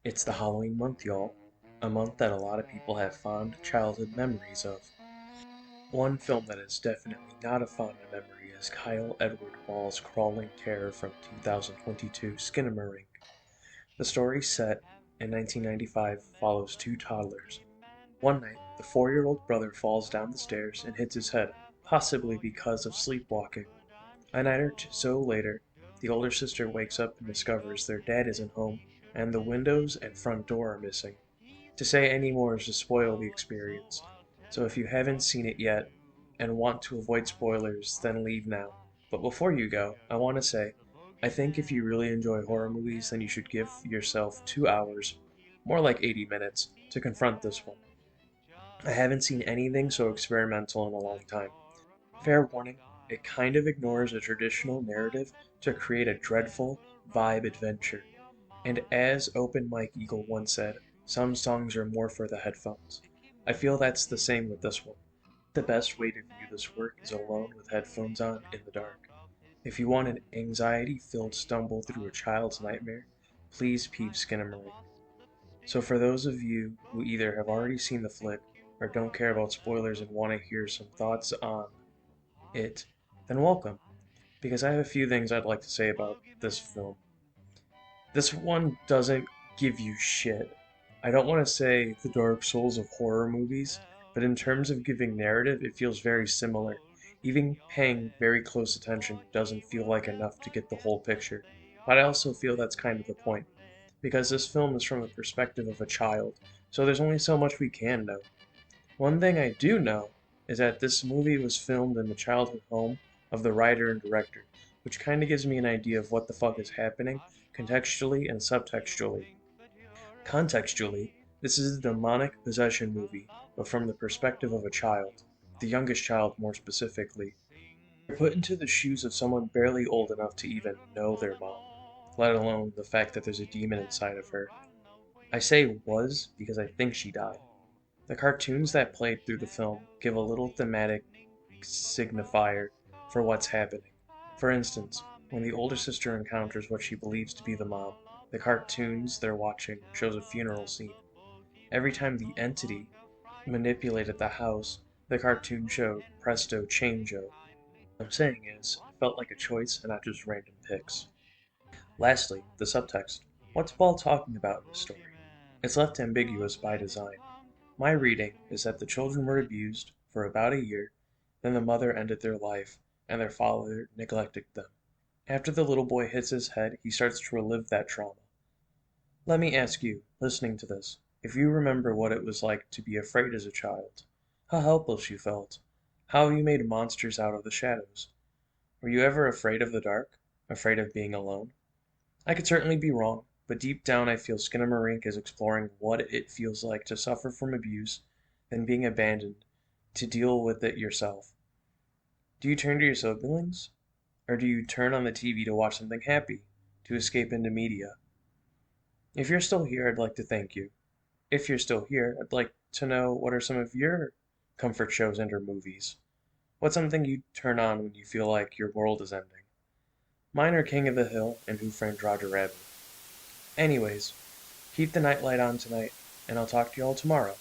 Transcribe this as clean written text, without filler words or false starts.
It's the Halloween month, y'all. A month that a lot of people have fond childhood memories of. One film that is definitely not a fond memory is Kyle Edward Ball's crawling terror from 2022, Skinamarink. The story, set in 1995, follows two toddlers. One night, the 4-year-old brother falls down the stairs and hits his head, possibly because of sleepwalking. A night or so later, the older sister wakes up and discovers their dad isn't home, and the windows and front door are missing. To say any more is to spoil the experience, so if you haven't seen it yet and want to avoid spoilers, then leave now. But before you go, I want to say, I think if you really enjoy horror movies, then you should give yourself 2 hours, more like 80 minutes, to confront this one. I haven't seen anything so experimental in a long time. Fair warning, it kind of ignores a traditional narrative to create a dreadful vibe adventure. And as Open Mike Eagle once said, some songs are more for the headphones. I feel that's the same with this one. The best way to view this work is alone with headphones on in the dark. If you want an anxiety-filled stumble through a child's nightmare, please peep Skinamarink. So for those of you who either have already seen the flick or don't care about spoilers and want to hear some thoughts on it, then welcome, because I have a few things I'd like to say about this film. This one doesn't give you shit. I don't want to say the Dark Souls of horror movies, but in terms of giving narrative, it feels very similar. Even paying very close attention doesn't feel like enough to get the whole picture. But I also feel that's kind of the point, because this film is from the perspective of a child, so there's only so much we can know. One thing I do know is that this movie was filmed in the childhood home of the writer and director, which kinda gives me an idea of what the fuck is happening contextually and subtextually. Contextually, this is a demonic possession movie, but from the perspective of a child, the youngest child more specifically. You're put into the shoes of someone barely old enough to even know their mom, let alone the fact that there's a demon inside of her. I say was because I think she died. The cartoons that played through the film give a little thematic signifier for what's happening. For instance, when the older sister encounters what she believes to be the mom, the cartoons they're watching shows a funeral scene. Every time the entity manipulated the house, the cartoon showed presto changeo. What I'm saying is, it felt like a choice and not just random picks. Lastly, the subtext. What's Ball talking about in the story? It's left ambiguous by design. My reading is that the children were abused for about a year, then the mother ended their life, and their father neglected them. After the little boy hits his head, he starts to relive that trauma. Let me ask you, listening to this, if you remember what it was like to be afraid as a child, how helpless you felt, how you made monsters out of the shadows. Were you ever afraid of the dark? Afraid of being alone? I could certainly be wrong, but deep down I feel Skinamarink is exploring what it feels like to suffer from abuse, then being abandoned, to deal with it yourself. Do you turn to your siblings? Or do you turn on the TV to watch something happy, to escape into media? If you're still here, I'd like to thank you. If you're still here, I'd like to know what are some of your comfort shows and or movies. What's something you turn on when you feel like your world is ending? Mine are King of the Hill and Who Framed Roger Rabbit. Anyways, keep the nightlight on tonight, and I'll talk to you all tomorrow.